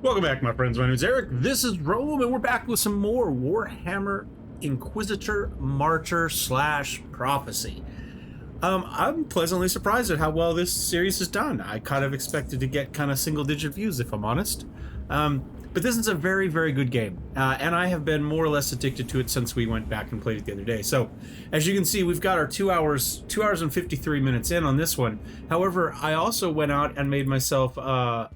Welcome back, my friends. My name is Eric. This is Rome, and we're back with some more Warhammer Inquisitor Martyr / Prophecy. I'm pleasantly surprised at how well this series has done. I kind of expected to get kind of single-digit views, if I'm honest. But this is a very, very good game, and I have been more or less addicted to it since we went back and played it the other day. So, as you can see, we've got our 2 hours and 53 minutes in on this one. However, I also went out and made myself a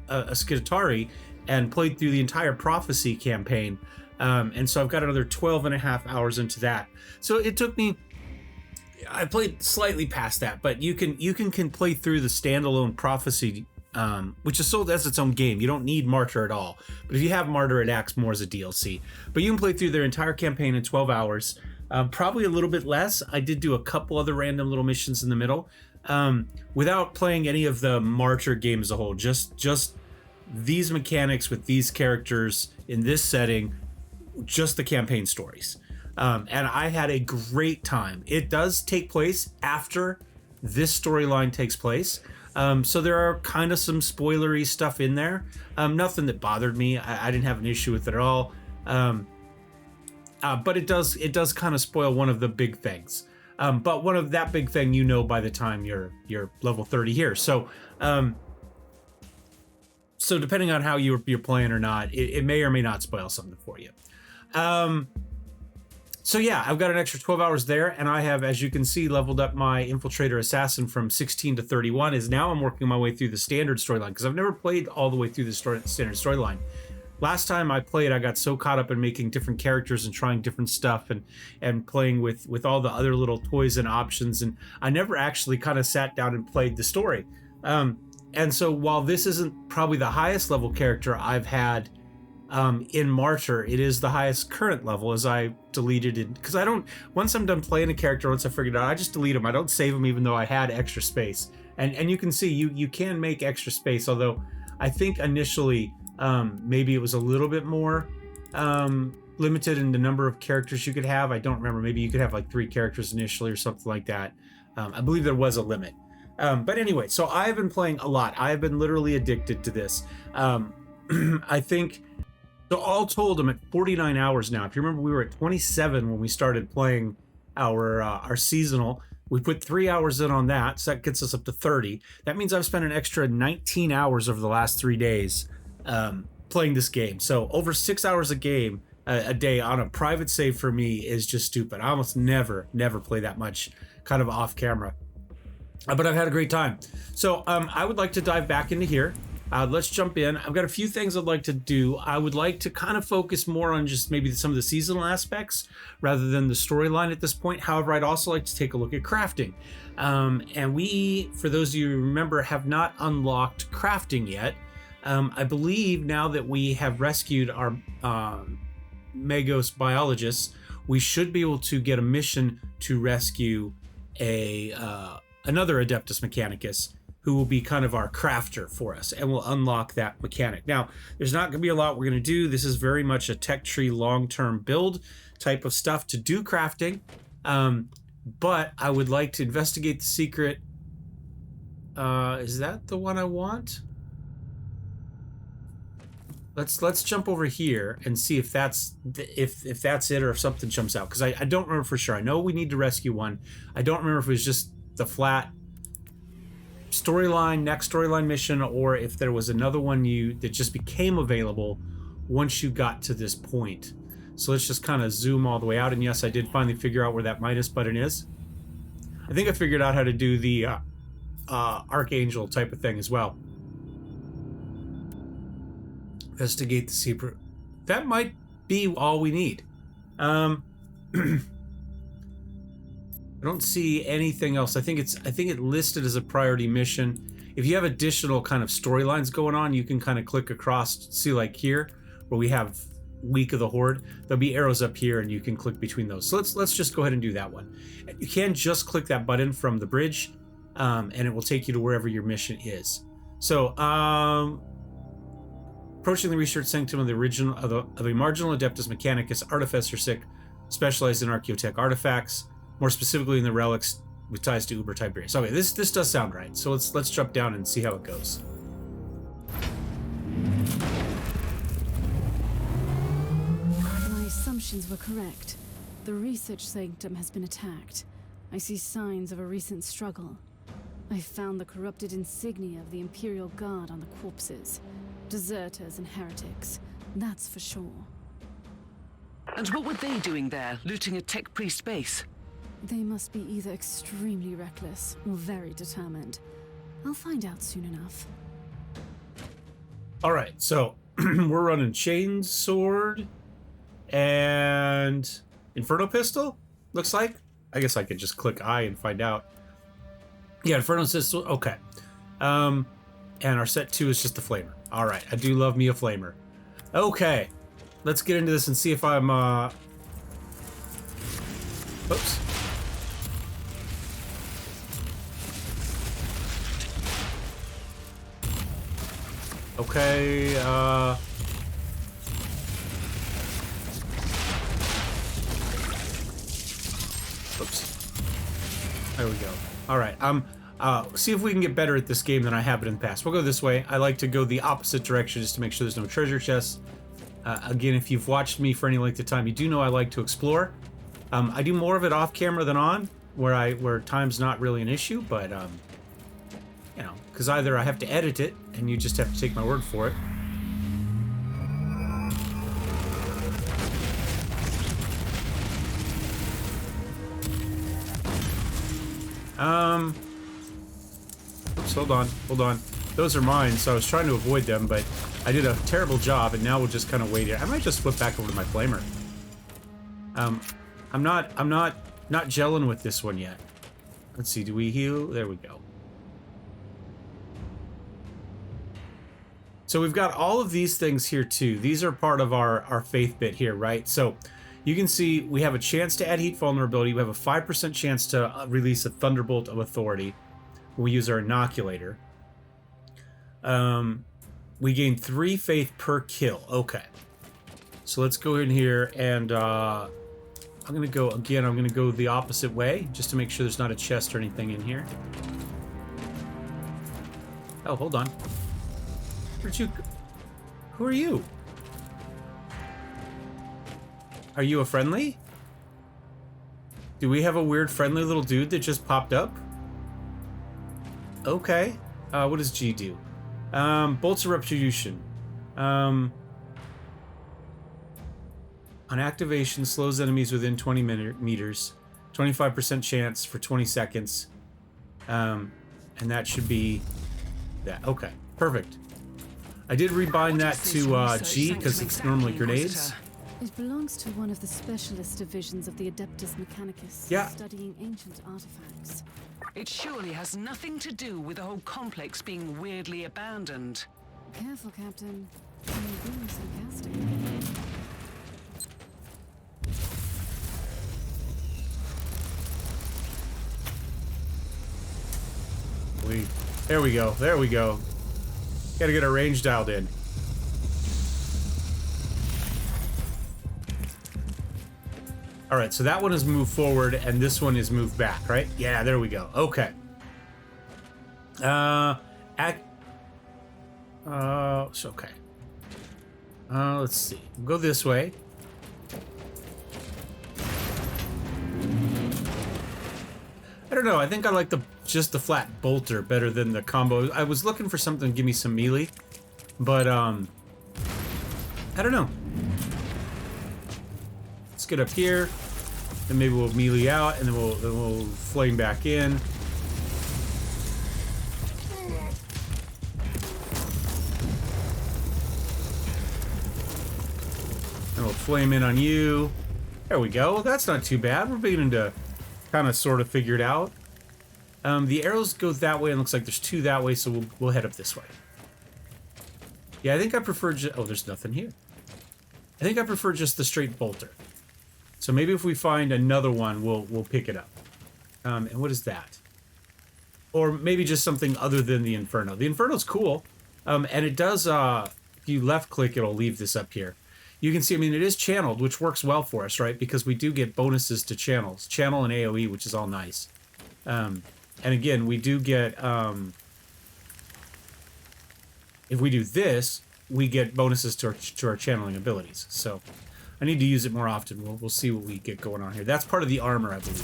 Skitari and played through the entire Prophecy campaign, and so I've got another 12 and a half hours into that. So it took me, I played slightly past that, but you can play through the standalone Prophecy, which is sold as its own game. You don't need Martyr at all, but if you have Martyr, it acts more as a DLC. But you can play through their entire campaign in 12 hours, probably a little bit less. I did do a couple other random little missions in the middle, without playing any of the Martyr game as a whole. Just these mechanics with these characters in this setting, just the campaign stories. And I had a great time. It does take place after this storyline takes place. So there are kind of some spoilery stuff in there. Nothing that bothered me. I didn't have an issue with it at all. But it does kind of spoil one of the big things. But one of that big thing, by the time you're level 30 here. So depending on how you're playing or not, it may or may not spoil something for you. So yeah, I've got an extra 12 hours there, and I have, as you can see, leveled up my Infiltrator Assassin from 16 to 31. Is now I'm working my way through the standard storyline, because I've never played all the way through the standard storyline. Last time I played, I got so caught up in making different characters and trying different stuff and playing with all the other little toys and options, and I never actually kind of sat down and played the story. And so while this isn't probably the highest level character I've had in Martyr, it is the highest current level, as I deleted it. Because once I'm done playing a character, once I figured it out, I just delete them. I don't save them even though I had extra space. And you can see you can make extra space, although I think initially maybe it was a little bit more limited in the number of characters you could have. I don't remember. Maybe you could have like 3 characters initially or something like that. I believe there was a limit. But anyway, so I've been playing a lot. I've been literally addicted to this. I think, so all told, I'm at 49 hours now. If you remember, we were at 27 when we started playing our seasonal. We put 3 hours in on that, so that gets us up to 30. That means I've spent an extra 19 hours over the last 3 days playing this game. So over 6 hours a day on a private save for me is just stupid. I almost never play that much kind of off camera. But I've had a great time. So I would like to dive back into here. Let's jump in. I've got a few things I'd like to do. I would like to kind of focus more on just maybe some of the seasonal aspects rather than the storyline at this point. However, I'd also like to take a look at crafting. And we, for those of you who remember, have not unlocked crafting yet. I believe now that we have rescued our Magos biologists, we should be able to get a mission to rescue another Adeptus Mechanicus, who will be kind of our crafter for us, and we'll unlock that mechanic. Now, there's not going to be a lot we're going to do. This is very much a tech tree long-term build type of stuff to do crafting, but I would like to investigate the secret. Is that the one I want? Let's jump over here and see if that's if that's it, or if something jumps out, because I don't remember for sure. I know we need to rescue one. I don't remember if it was just the flat storyline, next storyline mission, or if there was another one that just became available once you got to this point. So let's just kind of zoom all the way out. And yes, I did finally figure out where that minus button is. I think I figured out how to do the Archangel type of thing as well. Investigate the secret. That might be all we need. I don't see anything else. I think it listed as a priority mission. If you have additional kind of storylines going on, you can kind of click across. See, like here where we have Week of the Horde, there'll be arrows up here, and you can click between those. So let's just go ahead and do that one. You can just click that button from the bridge, and it will take you to wherever your mission is. So approaching the research sanctum of a marginal Adeptus Mechanicus artificer sick, specialized in archaeotech artifacts, more specifically in the relics with ties to Uber Tiberius. Okay, this does sound right. So let's jump down and see how it goes. suspicions were correct. The research sanctum has been attacked. I see signs of a recent struggle. I found the corrupted insignia of the Imperial Guard on the corpses. Deserters and heretics, that's for sure. And what were they doing there, looting a tech priest base? They must be either extremely reckless or very determined. I'll find out soon enough. All right, so we're running chain sword and Inferno pistol, looks like. I guess I could just click I and find out. Yeah, Inferno pistol, okay. And our set 2 is just a flamer. All right, I do love me a flamer. Okay, let's get into this and see if I'm, oops. Okay, oops. There we go. All right, see if we can get better at this game than I have it in the past. We'll go this way. I like to go the opposite direction just to make sure there's no treasure chests. Again, if you've watched me for any length of time, you do know I like to explore. I do more of it off camera than on, where time's not really an issue, but you know, because either I have to edit it and you just have to take my word for it. Oops, hold on. Those are mine, so I was trying to avoid them, but I did a terrible job, and now we'll just kind of wait here. I might just flip back over to my flamer. I'm not gelling with this one yet. Let's see, do we heal? There we go. So we've got all of these things here too. These are part of our faith bit here, right? So you can see we have a chance to add heat vulnerability. We have a 5% chance to release a thunderbolt of authority. We use our inoculator. We gain 3 faith per kill. Okay. So let's go in here and I'm gonna go the opposite way just to make sure there's not a chest or anything in here. Oh, hold on. Who are you? Are you a friendly? Do we have a weird friendly little dude that just popped up? Okay. What does G do? Bolts of Retribution. On activation, slows enemies within 20 meters. 25% chance for 20 seconds. And that should be that. Okay, perfect. I did rebind that to G because it's normally grenades. It belongs to one of the specialist divisions of the Adeptus Mechanicus, yeah, studying ancient artifacts. It surely has nothing to do with the whole complex being weirdly abandoned. Careful, Captain. You're being sarcastic. There we go. Gotta get our range dialed in. All right, so that one is moved forward, and this one is moved back, right? Yeah, there we go. Okay. It's okay. Let's see. We'll go this way. I don't know. I think I like just the flat bolter better than the combo. I was looking for something to give me some melee, but I don't know. Let's get up here, then maybe we'll melee out, and then we'll flame back in. And we'll flame in on you. There we go. That's not too bad. We're beginning to kind of sort of figure it out. The arrows go that way, and looks like there's 2 that way, so we'll head up this way. Yeah, I think I prefer oh, there's nothing here. I think I prefer just the straight bolter. So maybe if we find another one, we'll pick it up. And what is that? Or maybe just something other than the Inferno. The Inferno's cool. And it does, if you left click, it'll leave this up here. You can see, I mean, it is channeled, which works well for us, right? Because we do get bonuses to channels. Channel and AoE, which is all nice. And again, we do get, if we do this, we get bonuses to our channeling abilities. So, I need to use it more often. We'll see what we get going on here. That's part of the armor, I believe.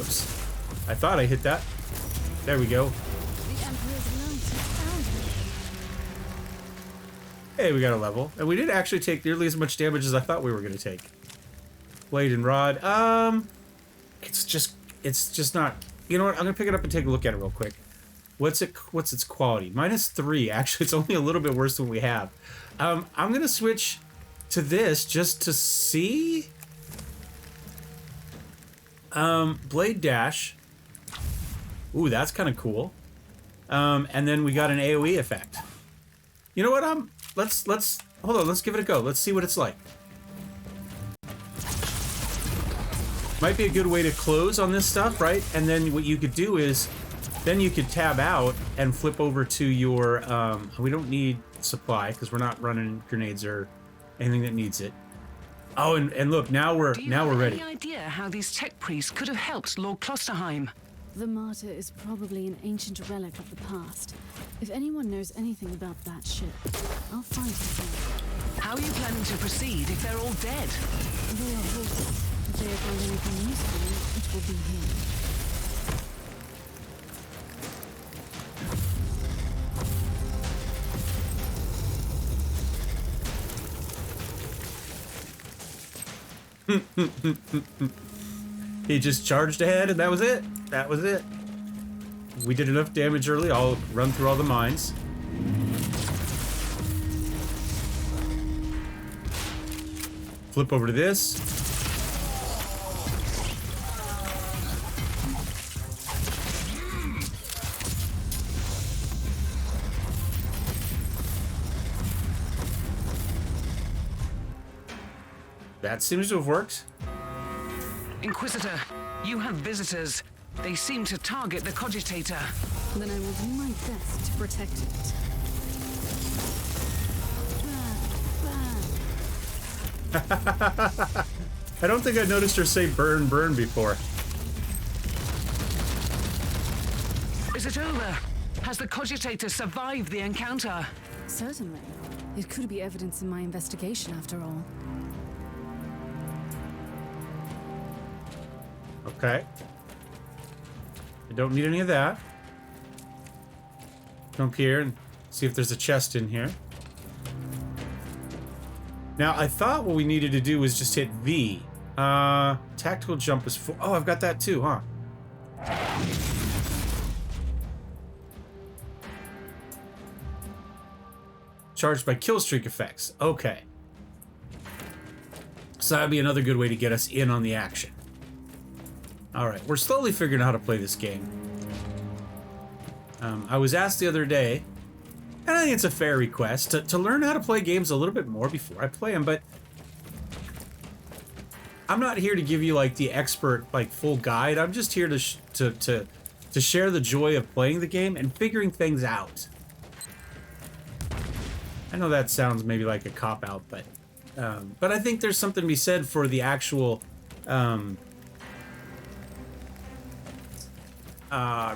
Oops. I thought I hit that. There we go. The Emperor's knight has found him. Hey, we got a level. And we didn't actually take nearly as much damage as I thought we were going to take. Blade and rod. It's just not... You know what? I'm going to pick it up and take a look at it real quick. What's its quality? -3. Actually, it's only a little bit worse than we have. I'm going to switch to this just to see. Blade dash. Ooh, that's kind of cool. And then we got an AoE effect. You know what? Let's hold on. Let's give it a go. Let's see what it's like. Might be a good way to close on this stuff, right? And then what you could do is, then you could tab out and flip over to your. We don't need supply because we're not running grenades or anything that needs it. Oh, and look, now we're ready. Do you have any idea how these tech priests could have helped Lord Klosterheim? The Martyr is probably an ancient relic of the past. If anyone knows anything about that ship, I'll find him. How are you planning to proceed if they're all dead? They are hopeless. If they have found anything useful, it will be here. He just charged ahead and that was it. That was it. We did enough damage early. I'll run through all the mines. Flip over to this. That seems to have worked. Inquisitor, you have visitors. They seem to target the cogitator. Then I will do my best to protect it. I don't think I noticed her say burn, burn before. Is it over? Has the cogitator survived the encounter? Certainly. It could be evidence in my investigation after all. Okay. I don't need any of that. Jump here and see if there's a chest in here. Now, I thought what we needed to do was just hit V. Tactical jump is full. Oh, I've got that too, huh? Charged by kill streak effects. Okay. So that'd be another good way to get us in on the action. Alright, we're slowly figuring out how to play this game. I was asked the other day, and I think it's a fair request, to learn how to play games a little bit more before I play them, but I'm not here to give you like the expert, like full guide. I'm just here to share the joy of playing the game and figuring things out. I know that sounds maybe like a cop-out, but I think there's something to be said for the actual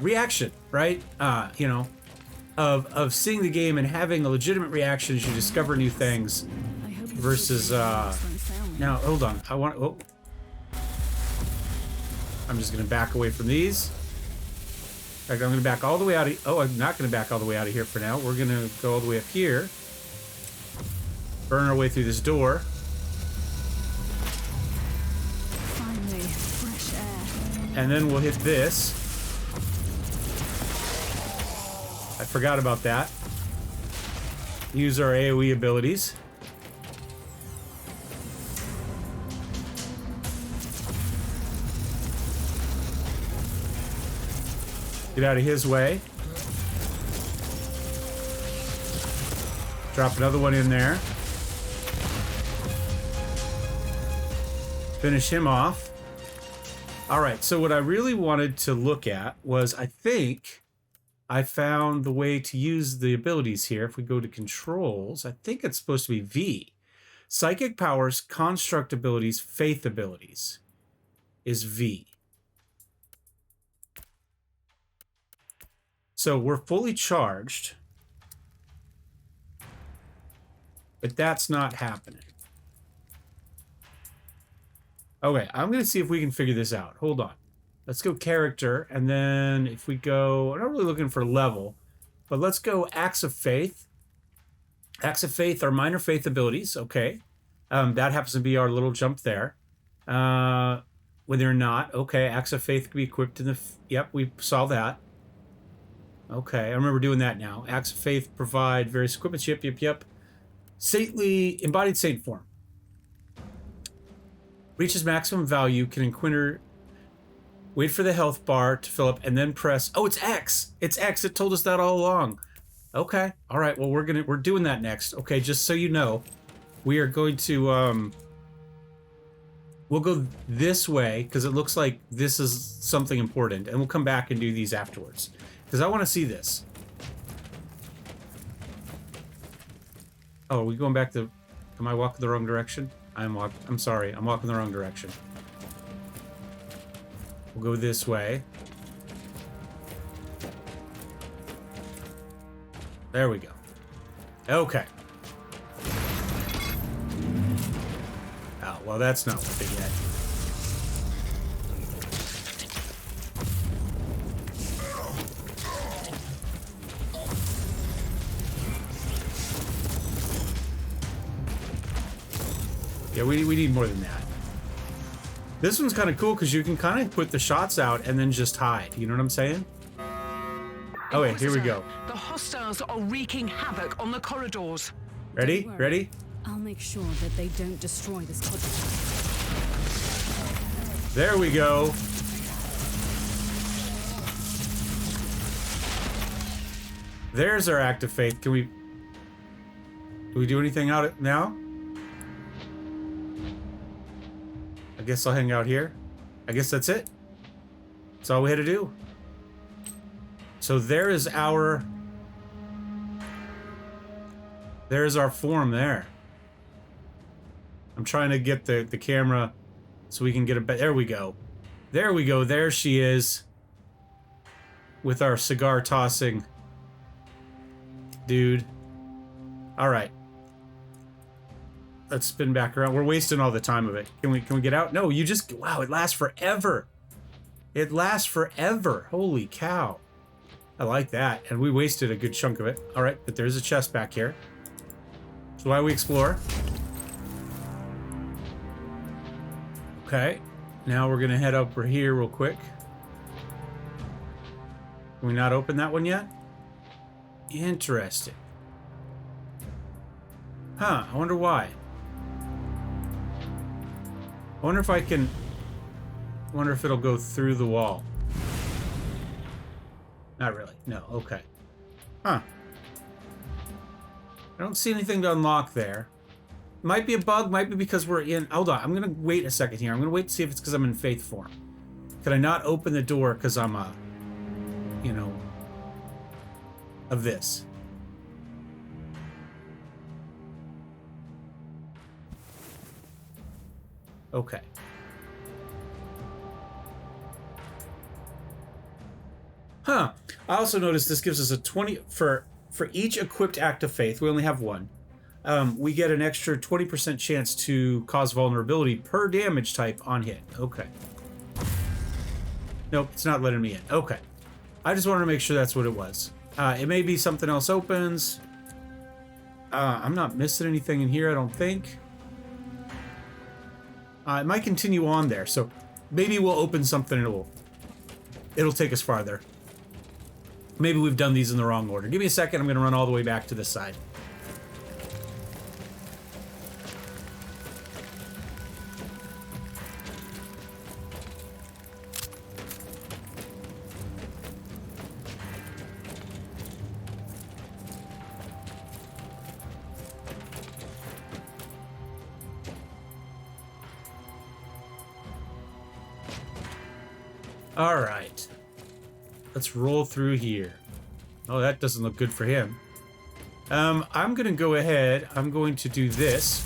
reaction, right? You know, of seeing the game and having a legitimate reaction as you discover new things versus now hold on, I'm just gonna back away from these. In fact, I'm gonna back all the way out of, I'm not gonna back all the way out of here for now. We're gonna go all the way up here, burn our way through this door. Finally, fresh air. And then we'll hit this. I forgot about that. Use our AoE abilities. Get out of his way. Drop another one in there. Finish him off. All right, so what I really wanted to look at was, I think I found the way to use the abilities here. If we go to controls, I think it's supposed to be V. Psychic powers, construct abilities, faith abilities is V. So we're fully charged. But that's not happening. Okay, I'm going to see if we can figure this out. Hold on. Let's go character, and then if we go... I'm not really looking for level, but let's go Acts of Faith. Acts of Faith are minor faith abilities, okay. That happens to be our little jump there. When they're not, okay, Acts of Faith can be equipped in the... Yep, we saw that. Okay, I remember doing that now. Acts of Faith provide various equipments, yep. Saintly, embodied saint form. Reaches maximum value, can encounter... Wait for the health bar to fill up, and then press... Oh, it's X! It's X, it told us that all along. Okay, alright, well, we're doing that next. Okay, just so you know, we are going to, we'll go this way, because it looks like this is something important, and we'll come back and do these afterwards. Because I want to see this. Oh, are we going back to... Am I walking the wrong direction? I'm sorry, I'm walking the wrong direction. We'll go this way. There we go. Okay. Oh, well, that's not worth it yet. Yeah, we need more than that. This one's kind of cool because you can kind of put the shots out and then just hide. You know what I'm saying? Oh, wait, here we go. The hostiles are wreaking havoc on the corridors. Ready? Don't worry. Ready? I'll make sure that they don't destroy this project. There we go. There's our act of faith. Can we... Do we do anything out now? I guess I'll hang out here. I guess that's it. That's all we had to do. So there is our... There's our form there. I'm trying to get the camera so we can get a... There we go. There we go. There she is. With our cigar tossing dude. All right. Let's spin back around. We're wasting all the time of it. Can we get out? No, you just... Wow, it lasts forever. It lasts forever. Holy cow. I like that. And we wasted a good chunk of it. All right, but there's a chest back here. That's why we explore. Okay. Now we're going to head over here real quick. Can we not open that one yet? Interesting. Huh, I wonder why. I wonder if I can... I wonder if it'll go through the wall. Not really. No, okay. Huh. I don't see anything to unlock there. Might be a bug, might be because we're in... Hold on, I'm going to wait a second here. I'm going to wait to see if it's because I'm in faith form. Could I not open the door because I'm a... You know... Of this? Okay. Huh. I also noticed this gives us a 20... For each equipped act of faith, we only have one. We get an extra 20% chance to cause vulnerability per damage type on hit. Okay. Nope, it's not letting me in. Okay. I just wanted to make sure that's what it was. It may be something else opens. I'm not missing anything in here, I don't think. It might continue on there, so maybe we'll open something and it'll take us farther. Maybe we've done these in the wrong order. Give me a second, I'm going to run all the way back to this side. All right, let's roll through here. Oh, that doesn't look good for him. I'm gonna go ahead. I'm going to do this.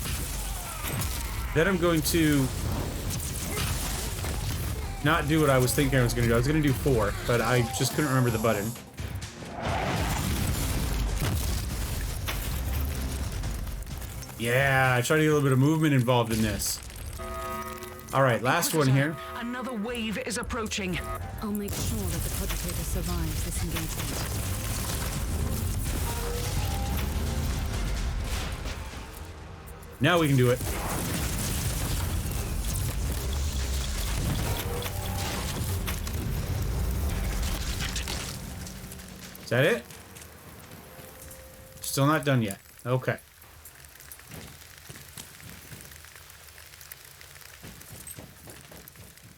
Then I'm going to not do what I was thinking I was gonna do. I was gonna do 4, but I just couldn't remember the button. Yeah, I try to get a little bit of movement involved in this. All right, last one here. Another wave is approaching. I'll make sure that the cogitator survives this engagement. Now we can do it. Is that it? Still not done yet. Okay.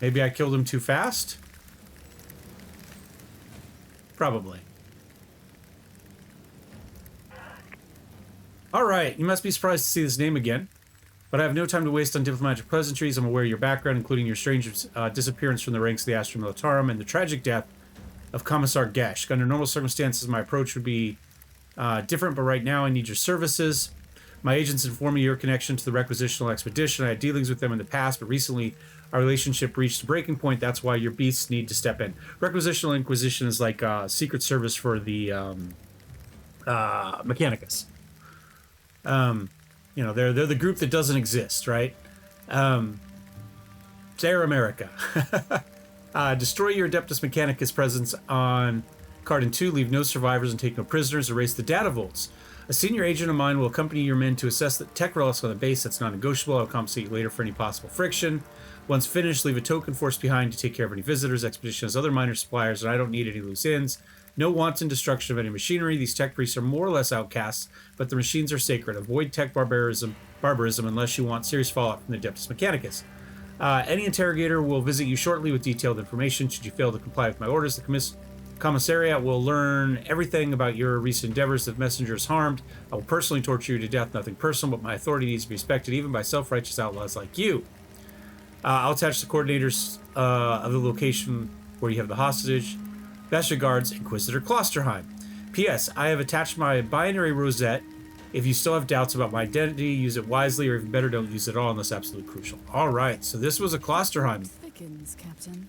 Maybe I killed him too fast? Probably. Alright, you must be surprised to see this name again. But I have no time to waste on diplomatic pleasantries. I'm aware of your background, including your strange disappearance from the ranks of the Astra Militarum and the tragic death of Commissar Gesh. Under normal circumstances, my approach would be different, but right now I need your services. My agents inform me your connection to the requisitional expedition. I had dealings with them in the past, but recently our relationship reached a breaking point. That's why your beasts need to step in. Requisitional Inquisition is like secret service for the Mechanicus. You know, they're the group that doesn't exist, right? Air America. Destroy your Adeptus Mechanicus presence on Cardin 2, leave no survivors and take no prisoners, erase the data vaults. A senior agent of mine will accompany your men to assess the tech relics on the base. That's non-negotiable. I'll compensate you later for any possible friction. Once finished, leave a token force behind to take care of any visitors. Expedition has other minor suppliers, and I don't need any loose ends. No wanton destruction of any machinery. These tech priests are more or less outcasts, but the machines are sacred. Avoid tech barbarism unless you want serious fallout from the Adeptus Mechanicus. Any interrogator will visit you shortly with detailed information. Should you fail to comply with my orders, the commissariat will learn everything about your recent endeavors. If messenger is harmed, I will personally torture you to death. Nothing personal, but my authority needs to be respected even by self-righteous outlaws like you. I'll attach the coordinators of the location where you have the hostage. Best regards, Inquisitor Klosterheim. P.S. I have attached my binary rosette. If you still have doubts about my identity, use it wisely, or even better, don't use it at all unless absolutely crucial. All right, so this was a Klosterheim Thickens, Captain.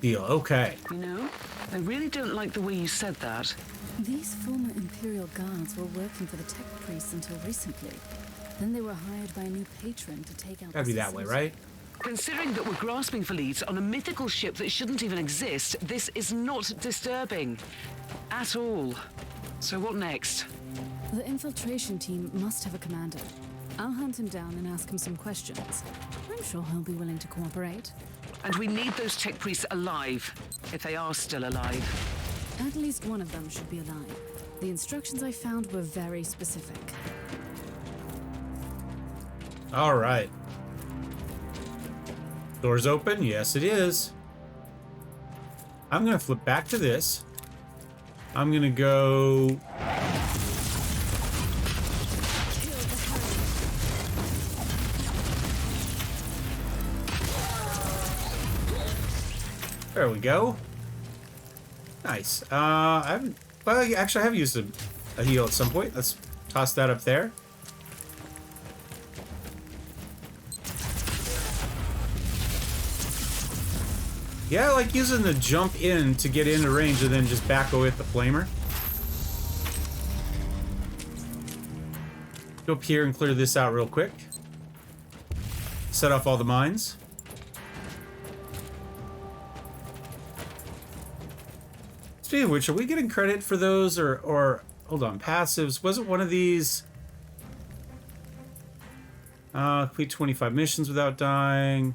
deal. Okay. You know, I really don't like the way you said that. These former Imperial guards were working for the tech priests until recently. Then they were hired by a new patron to take out. Gotta be that way, right? Considering that we're grasping for leads on a mythical ship that shouldn't even exist, this is not disturbing. At all. So what next? The infiltration team must have a commander. I'll hunt him down and ask him some questions. I'm sure he'll be willing to cooperate. And we need those tech priests alive, if they are still alive. At least one of them should be alive. The instructions I found were very specific. All right. Doors open? Yes, it is. I'm going to flip back to this. I'm going to go... There we go. Nice. I haven't... Well, actually, I have used a heal at some point. Let's toss that up there. Yeah, I like using the jump in to get into range and then just back away with the flamer. Go up here and clear this out real quick. Set off all the mines. Speaking of which, are we getting credit for those or hold on, passives? Wasn't one of these complete 25 missions without dying?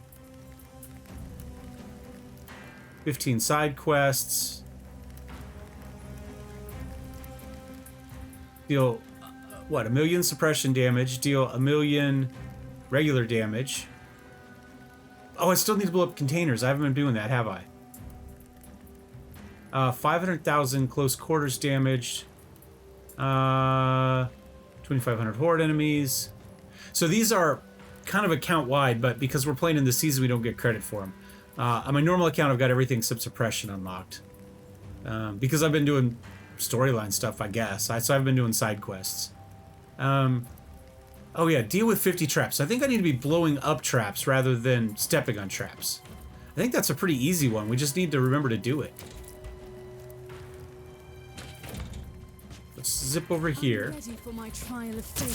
15 side quests. Deal, what, 1 million suppression damage. Deal 1 million regular damage. Oh, I still need to blow up containers. I haven't been doing that, have I? 500,000 close quarters damage. 2,500 horde enemies. So these are kind of account-wide, but because we're playing in the season, we don't get credit for them. On my normal account, I've got everything except suppression unlocked. Because I've been doing storyline stuff, I guess. So I've been doing side quests. Oh yeah, deal with 50 traps. I think I need to be blowing up traps rather than stepping on traps. I think that's a pretty easy one. We just need to remember to do it. Let's zip over here. I'm ready for my trial of fate.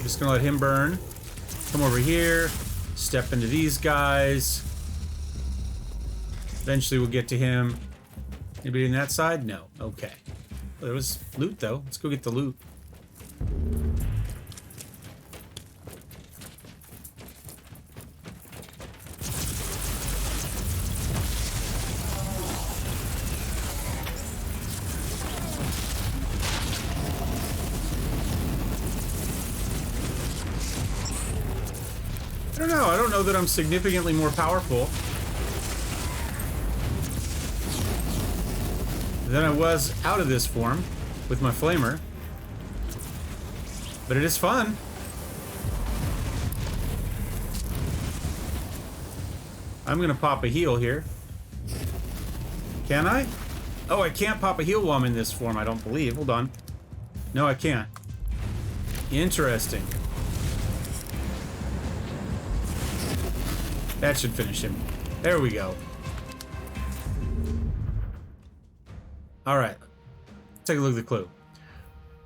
Just gonna let him burn. Come over here. Step into these guys. Eventually we'll get to him. Anybody on that side? No. Okay. Well, there was loot, though. Let's go get the loot. I don't know. I don't know that I'm significantly more powerful than I was out of this form with my flamer. But it is fun. I'm gonna pop a heal here. Can I? Oh, I can't pop a heal while I'm in this form, I don't believe. Hold on. No, I can't. Interesting. That should finish him. There we go. Alright. Take a look at the clue.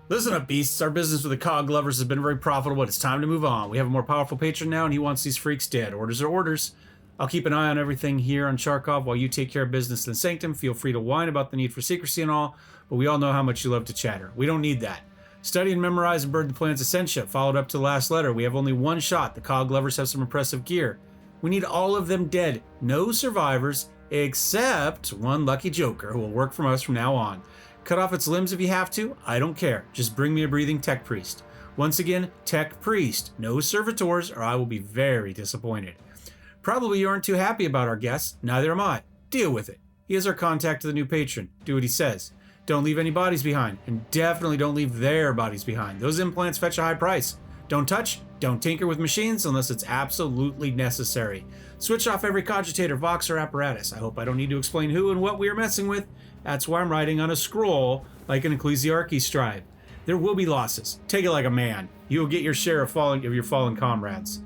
Listen up, beasts. Our business with the cog lovers has been very profitable, but it's time to move on. We have a more powerful patron now, and he wants these freaks dead. Orders are orders. I'll keep an eye on everything here on Charkov while you take care of business in the sanctum. Feel free to whine about the need for secrecy and all, but we all know how much you love to chatter. We don't need that. Study and memorize and burn the plan's Essentia, followed up to the last letter. We have only one shot. The cog lovers have some impressive gear. We need all of them dead. No survivors, except one lucky joker who will work from us from now on. Cut off its limbs if you have to. I don't care. Just bring me a breathing tech priest. Once again, tech priest. No servitors, or I will be very disappointed. Probably you aren't too happy about our guest. Neither am I. Deal with it. He is our contact to the new patron. Do what he says. Don't leave any bodies behind, and definitely don't leave their bodies behind. Those implants fetch a high price. Don't touch, don't tinker with machines unless it's absolutely necessary. Switch off every cogitator, vox, or apparatus. I hope I don't need to explain who and what we are messing with. That's why I'm writing on a scroll like an ecclesiarchy scribe. There will be losses. Take it like a man. You will get your share of your fallen comrades.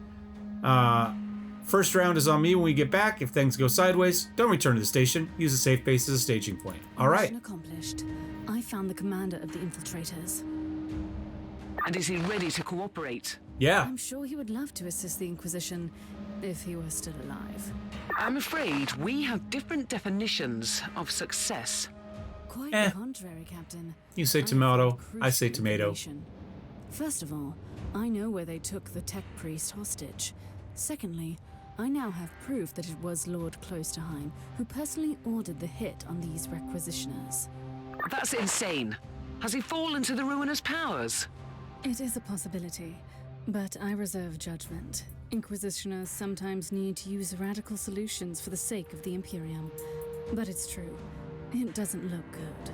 First round is on me when we get back. If things go sideways, don't return to the station. Use a safe base as a staging point. All right. Mission accomplished. I found the commander of the infiltrators. And is he ready to cooperate? Yeah. I'm sure he would love to assist the Inquisition if he were still alive. I'm afraid we have different definitions of success. Quite the contrary, Captain. You say I tomato, found I say crucial tomato. information. First of all, I know where they took the tech priest hostage. Secondly, I now have proof that it was Lord Klosterheim who personally ordered the hit on these requisitioners. That's insane. Has he fallen to the ruinous powers? It is a possibility, but I reserve judgment. Inquisitioners sometimes need to use radical solutions for the sake of the Imperium. But it's true. It doesn't look good.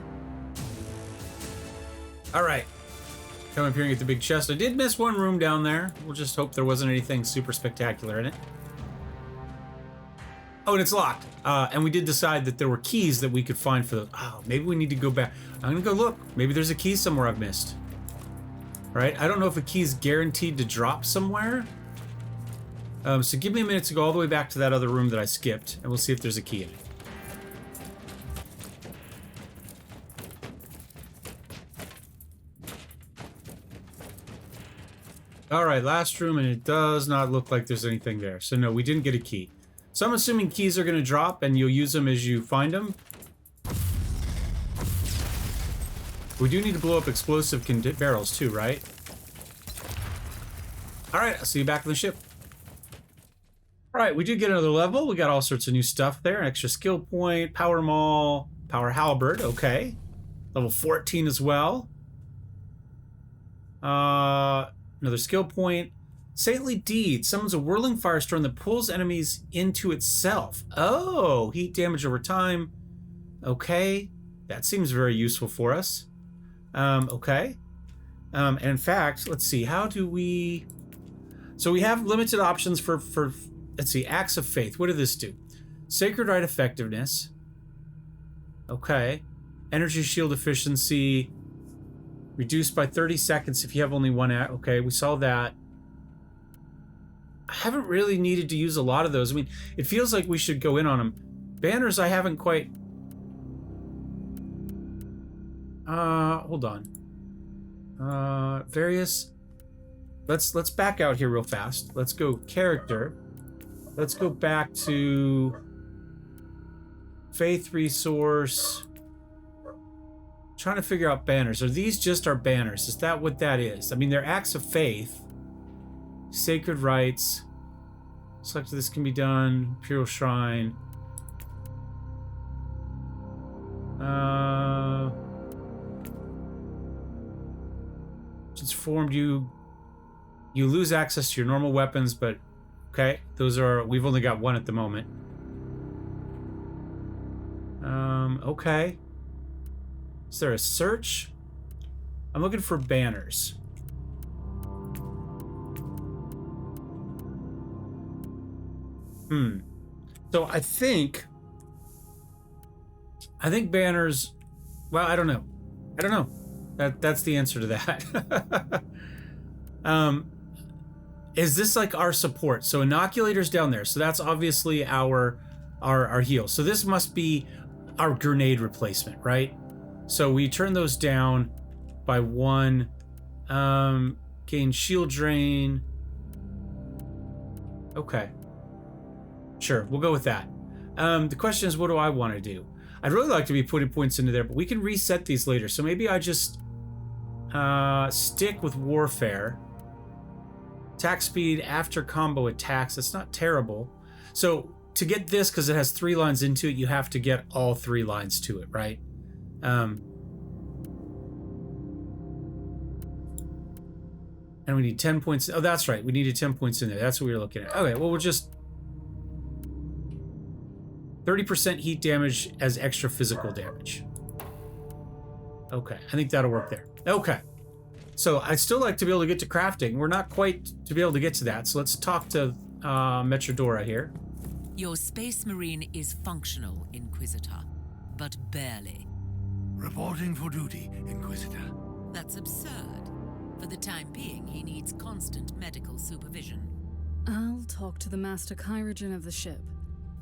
All right. Come up here and get the big chest. I did miss one room down there. We'll just hope there wasn't anything super spectacular in it. Oh, and it's locked. And we did decide that there were keys that we could find for the... Oh, maybe we need to go back. I'm going to go look. Maybe there's a key somewhere I've missed. Right? I don't know if a key's guaranteed to drop somewhere. So give me a minute to go all the way back to that other room that I skipped, and we'll see if there's a key in it. All right, last room, and it does not look like there's anything there. So no, we didn't get a key. So I'm assuming keys are going to drop, and you'll use them as you find them. We do need to blow up explosive barrels too, right? All right, I'll see you back on the ship. All right, we did get another level. We got all sorts of new stuff there. Extra skill point, power maul, power halberd. Okay. Level 14 as well. Another skill point. Saintly deed. Summons a whirling firestorm that pulls enemies into itself. Oh, heat damage over time. Okay. That seems very useful for us. Okay. And in fact, let's see. How do we... So we have limited options for let's see, Acts of Faith. What did this do? Sacred Rite effectiveness. Okay. Energy shield efficiency. Reduced by 30 seconds if you have only one act. Okay, we saw that. I haven't really needed to use a lot of those. I mean, it feels like we should go in on them. Banners, I haven't quite... Hold on. Various let's back out here real fast. Let's go character. Let's go back to faith resource. Trying to figure out banners. Are these just our banners? Is that what that is? I mean, they're acts of faith. Sacred rites. Select this can be done. Imperial Shrine. It's formed. You lose access to your normal weapons, but okay, those are, we've only got one at the moment. Okay. Is there a search? I'm looking for banners. So I think banners, well, I don't know. That's the answer to that. Is this like our support? So inoculator's down there. So that's obviously our heal. So this must be our grenade replacement, right? So we turn those down by 1. Gain shield drain. Okay. Sure, we'll go with that. The question is, what do I want to do? I'd really like to be putting points into there, but we can reset these later. So maybe I just stick with warfare. Attack speed after combo attacks. That's not terrible. So to get this, because it has 3 lines into it, you have to get all 3 lines to it, right? And we need 10 points. Oh, that's right. We needed 10 points in there. That's what we were looking at. Okay, well, we'll just 30% heat damage as extra physical damage. Okay, I think that'll work there. Okay. So I'd still like to be able to get to crafting. We're not quite to be able to get to that. So let's talk to Metrodora here. Your Space Marine is functional, Inquisitor, but barely. Reporting for duty, Inquisitor. That's absurd. For the time being, he needs constant medical supervision. I'll talk to the Master Chirurgeon of the ship.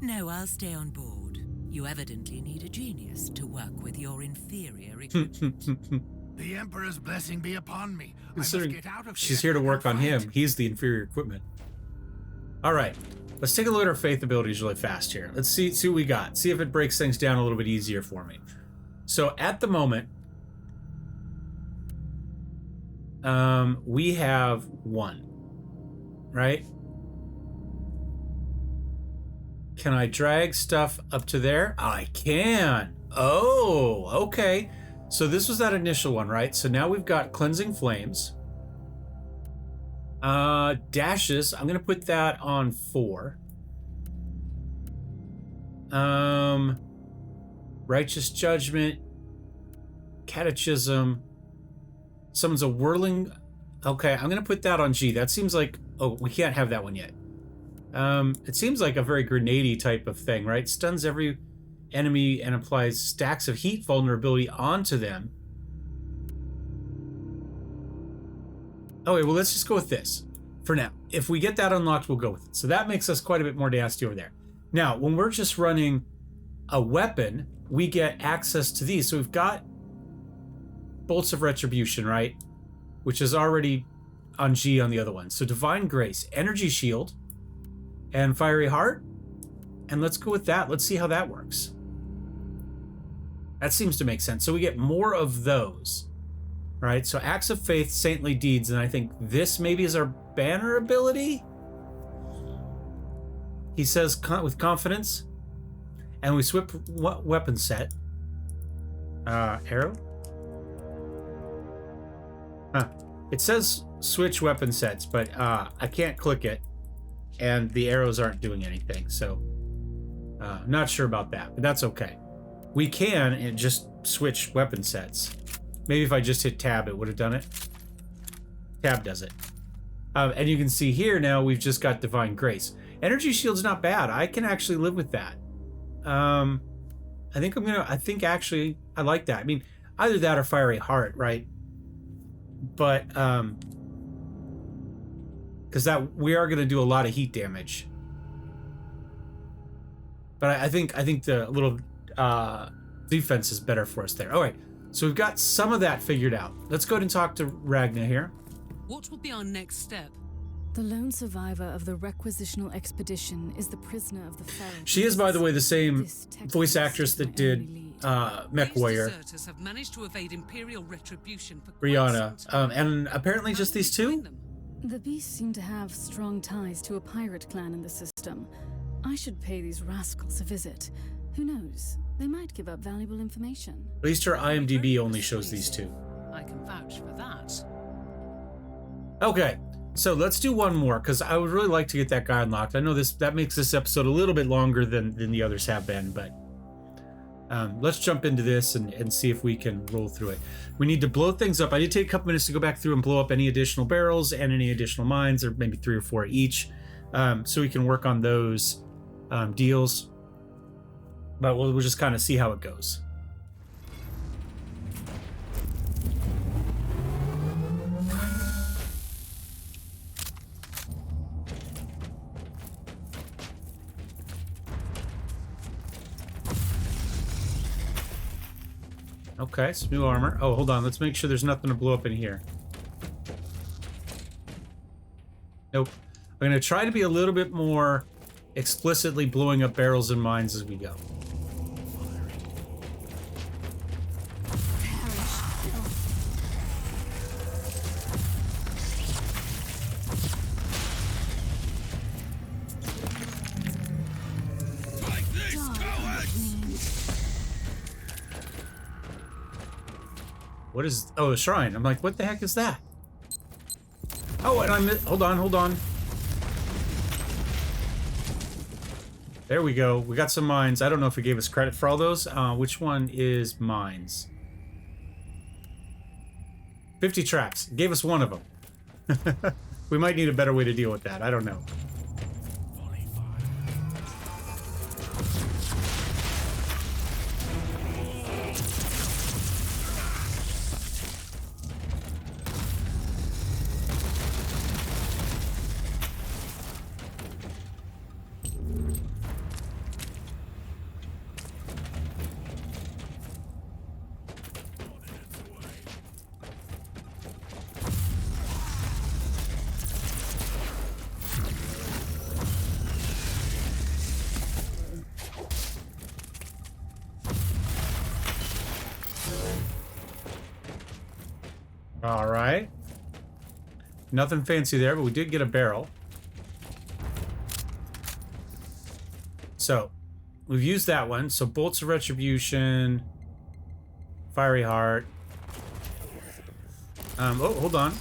No, I'll stay on board. You evidently need a genius to work with your inferior equipment. The Emperor's blessing be upon me. Considering I must get out of she's here here to work and on him. fight. He's the inferior equipment. All right, let's take a look at our faith abilities really fast here. Let's see what we got. See if it breaks things down a little bit easier for me. So at the moment, we have 1, right? Can I drag stuff up to there? I can. Oh, okay. So this was that initial one, right? So now we've got Cleansing Flames. Dashes, I'm gonna put that on 4. Righteous Judgment. Catechism. Summons a whirling. Okay, I'm gonna put that on G. That seems like, oh, we can't have that one yet. It seems like a very grenade-y type of thing, right? Stuns every enemy and applies stacks of heat vulnerability onto them. Okay, well, let's just go with this for now. If we get that unlocked, we'll go with it. So that makes us quite a bit more nasty over there. Now, when we're just running a weapon, we get access to these. So we've got Bolts of Retribution, right? Which is already on G on the other one. So Divine Grace, Energy Shield, and Fiery Heart. And let's go with that. Let's see how that works. That seems to make sense. So we get more of those, right? So Acts of Faith, Saintly Deeds, and I think this maybe is our banner ability. He says with confidence. And we swap weapon set. Arrow? Huh. It says switch weapon sets, but I can't click it. And the arrows aren't doing anything, so not sure about that, but that's okay. We can just switch weapon sets. Maybe if I just hit tab, it would have done it. Tab does it. And you can see here now we've just got Divine Grace. Energy Shield's not bad. I can actually live with that. I think actually I like that. I mean, either that or Fiery Heart, right? But because that we are going to do a lot of heat damage. But I think the little defense is better for us there. All right, so we've got some of that figured out. Let's go ahead and talk to Ragna here. What will be our next step? The lone survivor of the requisitional expedition is the prisoner of the Pharaoh. She is, by the way, the same This text voice is actress that my did only lead. Mech These Warrior, deserters have managed to evade Imperial retribution for quite Brianna, some time. and apparently How just will we these two. find them? The beasts seem to have strong ties to a pirate clan in the system. I should pay these rascals a visit. Who knows? They might give up valuable information. At least her IMDb only shows these two. I can vouch for that. Okay, so let's do one more because I would really like to get that guy unlocked. I know that makes this episode a little bit longer than the others have been, but let's jump into this and see if we can roll through it. We need to blow things up. I did take a couple minutes to go back through and blow up any additional barrels and any additional mines, or maybe 3 or 4 each, so we can work on those deals. But we'll just kind of see how it goes. Okay, some new armor. Oh, hold on. Let's make sure there's nothing to blow up in here. Nope. I'm going to try to be a little bit more explicitly blowing up barrels and mines as we go. What is... Oh, a shrine. I'm like, what the heck is that? Oh, and hold on. There we go. We got some mines. I don't know if it gave us credit for all those. Which one is mines? 50 traps. It gave us one of them. We might need a better way to deal with that. I don't know. All right. Nothing fancy there, but we did get a barrel. So, we've used that one. So, Bolts of Retribution, Fiery Heart. Oh, hold on.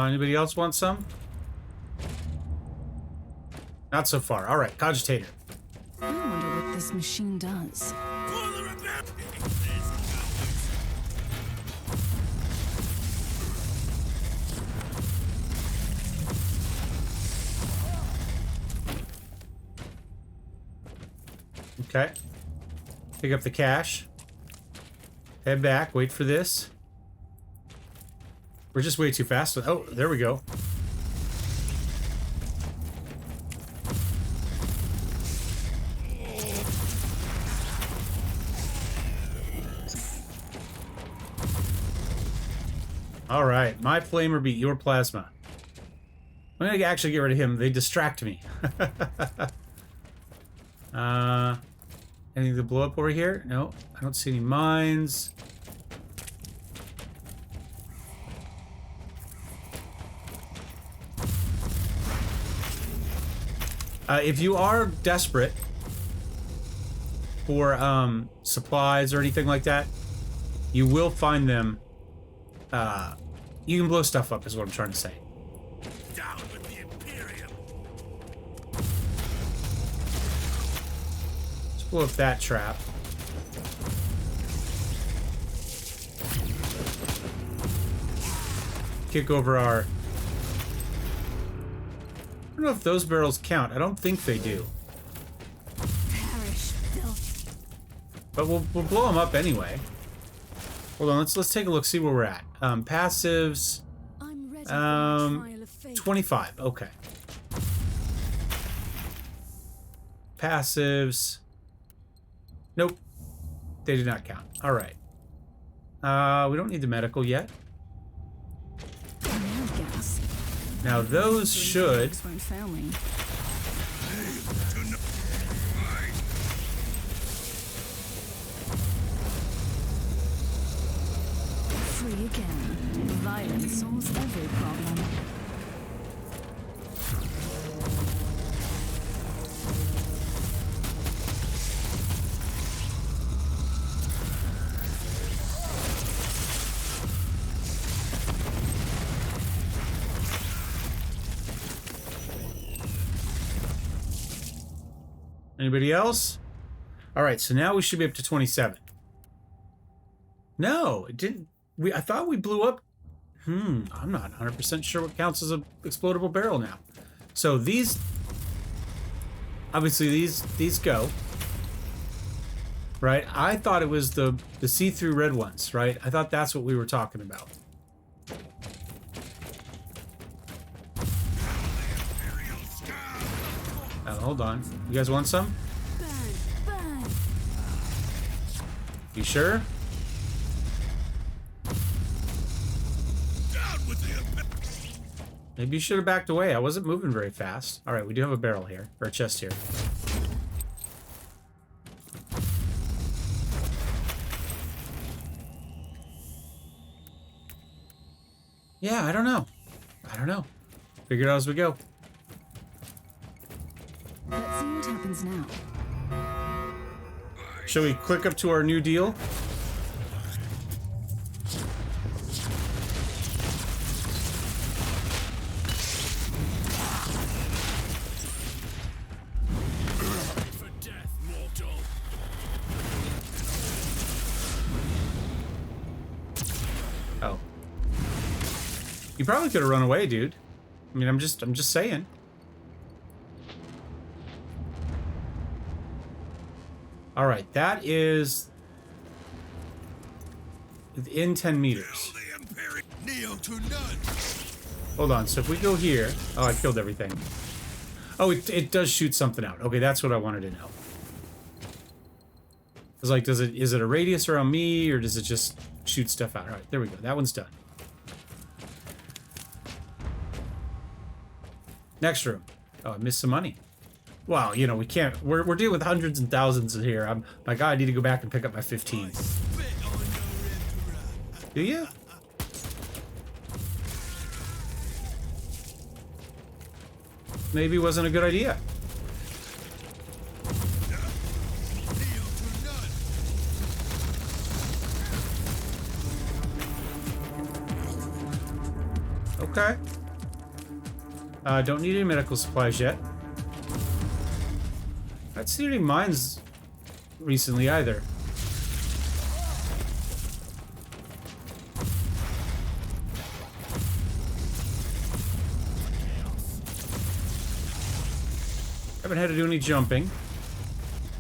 Anybody else want some? Not so far. All right, Cogitator. I wonder what this machine does. Okay. Pick up the cash. Head back. Wait for this. We're just way too fast. Oh, there we go. All right, my flamer beat your plasma. I'm gonna actually get rid of him. They distract me. Anything to blow up over here? No, I don't see any mines. If you are desperate for supplies or anything like that, you will find them. You can blow stuff up, is what I'm trying to say. Down with the Imperium. Let's blow up that trap. kick over our... I don't know if those barrels count. I don't think they do. Perish, filth. But we'll blow them up anyway. Hold on, let's take a look, see where we're at. Passives. I'm ready for my trial of fate. 25. Okay. Passives. Nope. They do not count. All right. We don't need the medical yet. Gas. Now those should. Won't fail me. Free again. Violence solves every problem. Anybody else? All right, so now we should be up to 27. No, it didn't. I thought we blew up. I'm not 100% sure what counts as an explodable barrel now. So these, obviously these go. Right? I thought it was the see-through red ones, right? I thought that's what we were talking about. Hold on. You guys want some? Burn. You sure? Maybe you should have backed away. I wasn't moving very fast. All right, we do have a barrel here, or a chest here. Yeah, I don't know. Figure it out as we go. Let's see what happens now. Shall we click up to our new deal? For death, mortal. Oh. You probably could have run away, dude. I mean, I'm just saying. All right, that is within 10 meters. Neo to none. Hold on, so if we go here... Oh, I killed everything. Oh, it does shoot something out. Okay, that's what I wanted to know. I was like, is it a radius around me, or does it just shoot stuff out? All right, there we go. That one's done. Next room. Oh, I missed some money. Wow, you know, we can't... We're dealing with hundreds and thousands in here. My God, I need to go back and pick up my 15. Do you? Maybe it wasn't a good idea. Okay. Don't need any medical supplies yet. I haven't seen any mines recently either. Haven't had to do any jumping.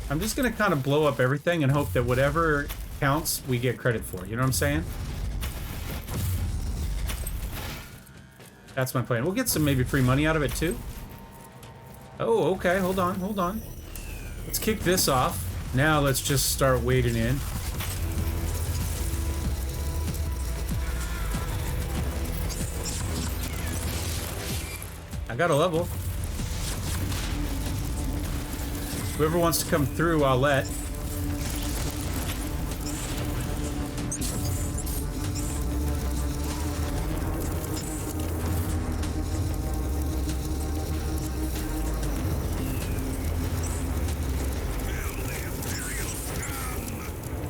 I'm just gonna kind of blow up everything and hope that whatever counts, we get credit for. You know what I'm saying? That's my plan. We'll get some maybe free money out of it too. Oh, okay. Hold on. Let's kick this off. Now let's just start wading in. I got a level. Whoever wants to come through, I'll let.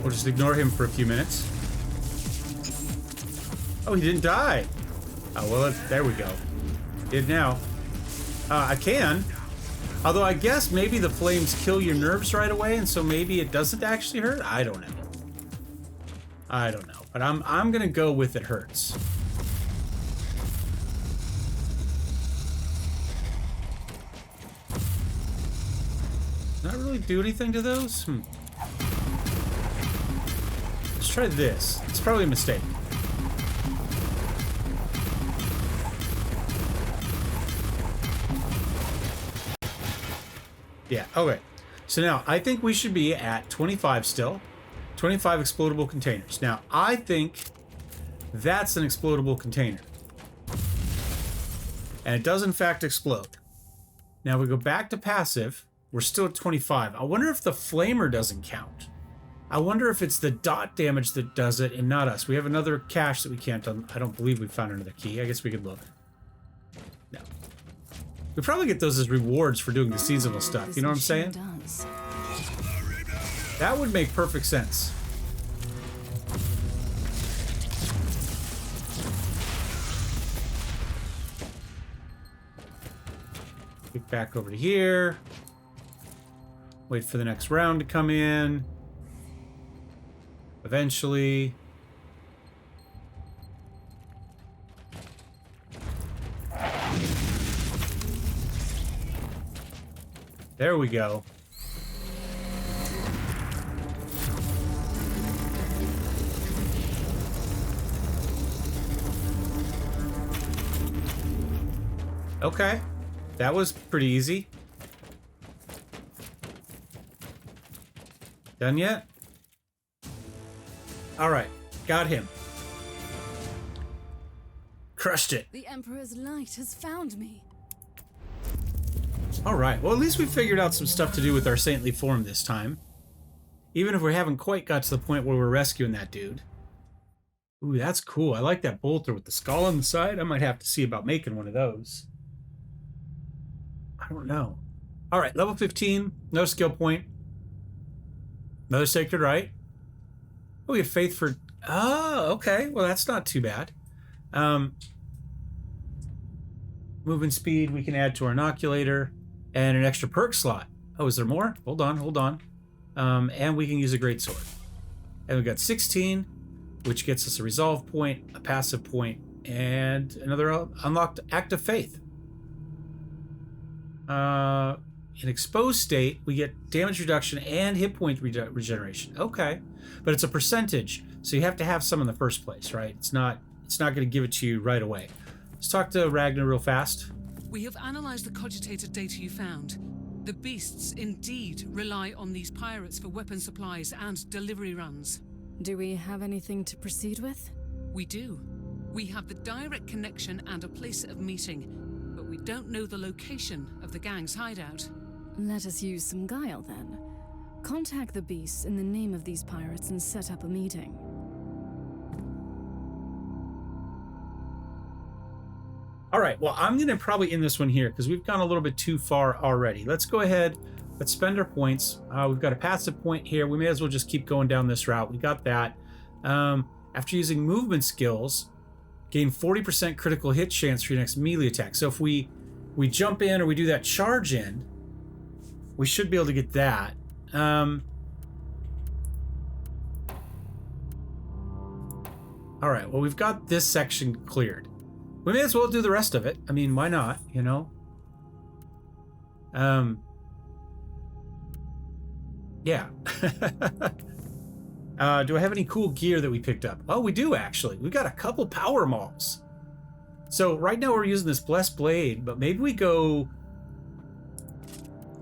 We'll just ignore him for a few minutes. Oh, he didn't die. Oh, well, there we go. Did now. I can. Although I guess maybe the flames kill your nerves right away, and so maybe it doesn't actually hurt. I don't know. But I'm gonna go with it hurts. Not really do anything to those? Let's try this. It's probably a mistake. Yeah, okay. So now, I think we should be at 25 still. 25 explodable containers. Now, I think that's an explodable container. And it does, in fact, explode. Now, we go back to passive. We're still at 25. I wonder if the flamer doesn't count. I wonder if it's the dot damage that does it and not us. We have another cache that we can't... I don't believe we found another key. I guess we could look. No. We probably get those as rewards for doing the seasonal stuff. You know what I'm saying? That would make perfect sense. Get back over to here. Wait for the next round to come in. Eventually. There we go. Okay. That was pretty easy. Done yet? Alright. Got him. Crushed it. The Emperor's light has found me. Alright. Well, at least we figured out some stuff to do with our saintly form this time. Even if we haven't quite got to the point where we're rescuing that dude. Ooh, that's cool. I like that bolter with the skull on the side. I might have to see about making one of those. I don't know. Alright, level 15. No skill point. Another sacred right. Oh, we have faith for... Oh, okay. Well, that's not too bad. Movement speed we can add to our inoculator. And an extra perk slot. Oh, is there more? Hold on. And we can use a greatsword. And we've got 16, which gets us a resolve point, a passive point, and another unlocked act of faith. In exposed state, we get damage reduction and hit point regeneration. Okay, but it's a percentage, so you have to have some in the first place, right? It's not going to give it to you right away. Let's talk to Ragnar real fast. We have analysed the cogitated data you found. The beasts indeed rely on these pirates for weapon supplies and delivery runs. Do we have anything to proceed with? We do. We have the direct connection and a place of meeting, but we don't know the location of the gang's hideout. Let us use some guile then. Contact the beasts in the name of these pirates and set up a meeting. All right, well, I'm going to probably end this one here because we've gone a little bit too far already. Let's go ahead. Let's spend our points. We've got a passive point here. We may as well just keep going down this route. We got that. After using movement skills, gain 40% critical hit chance for your next melee attack. So if we jump in or we do that charge in, we should be able to get that. All right, well, we've got this section cleared. We may as well do the rest of it. I mean, why not, you know? Yeah. Do I have any cool gear that we picked up? Oh, we do, actually. We've got a couple power mauls. So right now we're using this Blessed Blade, but maybe we go...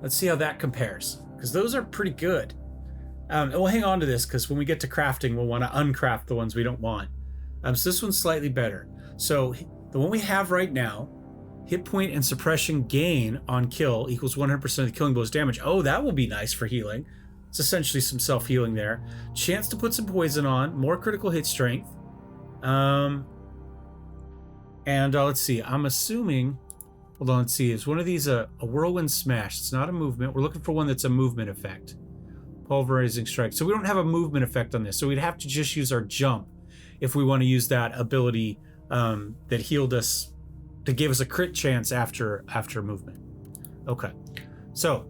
Let's see how that compares, because those are pretty good. And we'll hang on to this, because when we get to crafting, we'll want to uncraft the ones we don't want. So this one's slightly better. So the one we have right now, hit point and suppression gain on kill equals 100% of the killing blow's damage. Oh, that will be nice for healing. It's essentially some self-healing there. Chance to put some poison on, more critical hit strength. And let's see, I'm assuming... Hold on, let's see, is one of these a whirlwind smash? It's not a movement. We're looking for one that's a movement effect. Pulverizing strike. So we don't have a movement effect on this, so we'd have to just use our jump if we want to use that ability that healed us, that gave us a crit chance after movement. Okay, so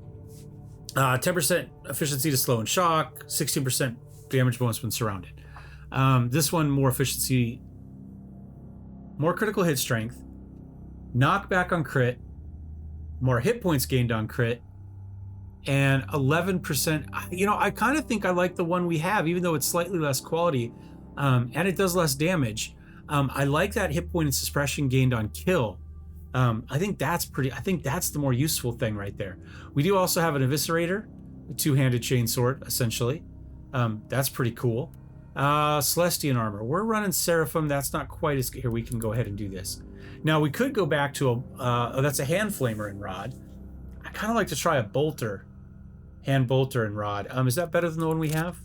10% efficiency to slow and shock, 16% damage bonus when surrounded. This one, more efficiency, more critical hit strength, knockback on crit, more hit points gained on crit, and 11%. You know, I kind of think I like the one we have, even though it's slightly less quality, and it does less damage. I like that hit point and suppression gained on kill. I think that's the more useful thing right there. We do also have an Eviscerator, a two-handed chainsword, essentially. That's pretty cool. Celestian armor. We're running Seraphim. That's not quite as... Here, we can go ahead and do this. Now, we could go back to that's a hand flamer and rod. I kind of like to try a bolter. Hand bolter and rod. Is that better than the one we have?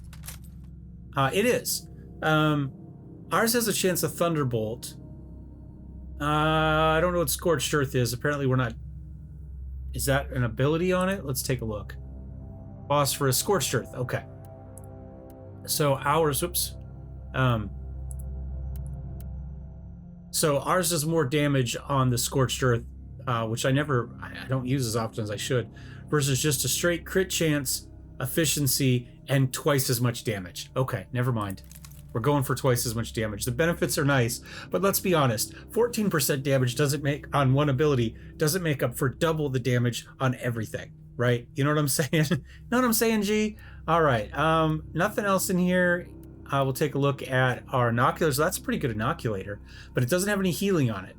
It is. Ours has a chance of Thunderbolt. I don't know what Scorched Earth is. Apparently we're not... Is that an ability on it? Let's take a look. Phosphorus, Scorched Earth. Okay. So ours... Whoops. So ours does more damage on the Scorched Earth, which I don't use as often as I should, versus just a straight crit chance, efficiency, and twice as much damage. Okay, never mind. We're going for twice as much damage. The benefits are nice, but let's be honest. 14% damage on one ability doesn't make up for double the damage on everything, right? You know what I'm saying? You know what I'm saying, G? All right. Nothing else in here. We'll take a look at our inoculars. That's a pretty good inoculator, but it doesn't have any healing on it.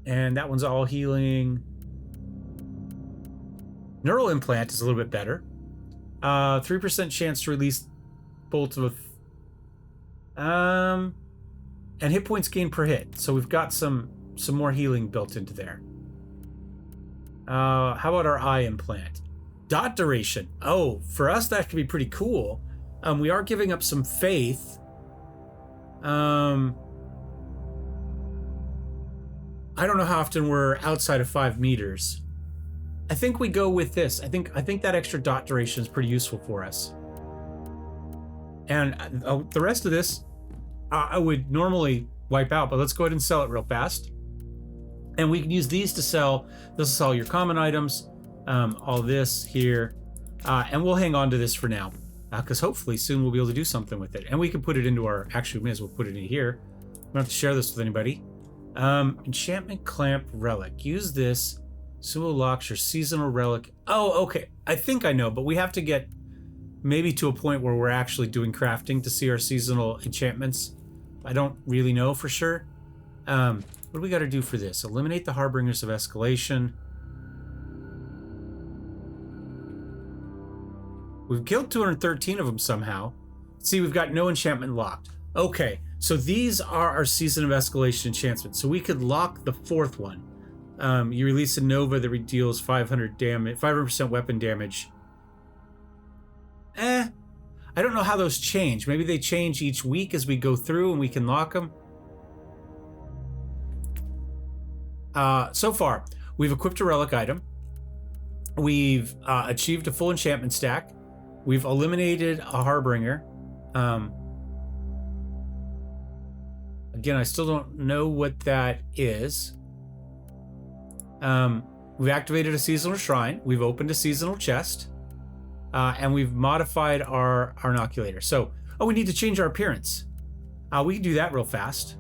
And that one's all healing. Neural implant is a little bit better. 3% chance to release bolt of and hit points gained per hit. So we've got some more healing built into there. How about our eye implant? Dot duration. Oh, for us that could be pretty cool. We are giving up some faith. I don't know how often we're outside of 5 meters. I think we go with this. I think that extra dot duration is pretty useful for us. And the rest of this, I would normally wipe out, but let's go ahead and sell it real fast. And we can use these to sell. This is all your common items, all this here, and we'll hang on to this for now, because hopefully soon we'll be able to do something with it. And we can put it into our. Actually, we may as well put it in here. We don't have to share this with anybody. Enchantment clamp relic. Use this. Sumo locks your seasonal relic. Oh, okay. I think I know, but we have to get maybe to a point where we're actually doing crafting to see our seasonal enchantments. I don't really know for sure. What do we got to do for this? Eliminate the Harbingers of Escalation. We've killed 213 of them somehow. See, we've got no enchantment locked. Okay, so these are our Season of Escalation enchantments. So we could lock the 4th one. You release a Nova that deals 500 damage, 500% weapon damage. I don't know how those change. Maybe they change each week as we go through and we can lock them. So far, we've equipped a relic item. We've achieved a full enchantment stack. We've eliminated a Harbinger. Again, I still don't know what that is. We've activated a seasonal shrine. We've opened a seasonal chest. And we've modified our inoculator. So, we need to change our appearance. We can do that real fast.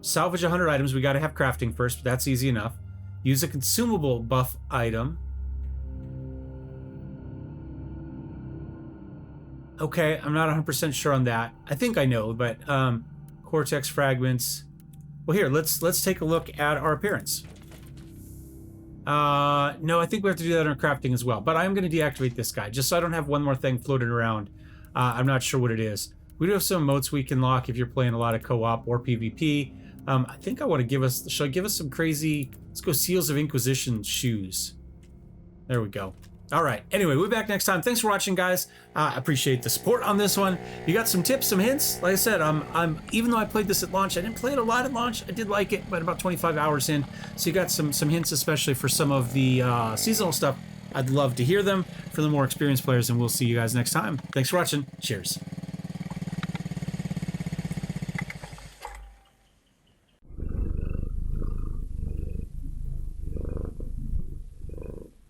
Salvage 100 items. We got to have crafting first, but that's easy enough. Use a consumable buff item. Okay, I'm not 100% sure on that. I think I know, but cortex fragments. Well, here, let's take a look at our appearance. No, I think we have to do that on crafting as well. But I'm going to deactivate this guy, just so I don't have one more thing floating around. I'm not sure what it is. We do have some emotes we can lock if you're playing a lot of co-op or PvP. I think I want to give us... Shall I give us some crazy... Let's go Seals of Inquisition shoes. There we go. All right. Anyway, we'll be back next time. Thanks for watching, guys. I appreciate the support on this one. You got some tips, some hints. Like I said, even though I played this at launch, I didn't play it a lot at launch. I did like it, but about 25 hours in. So you got some hints, especially for some of the seasonal stuff. I'd love to hear them for the more experienced players, and we'll see you guys next time. Thanks for watching. Cheers.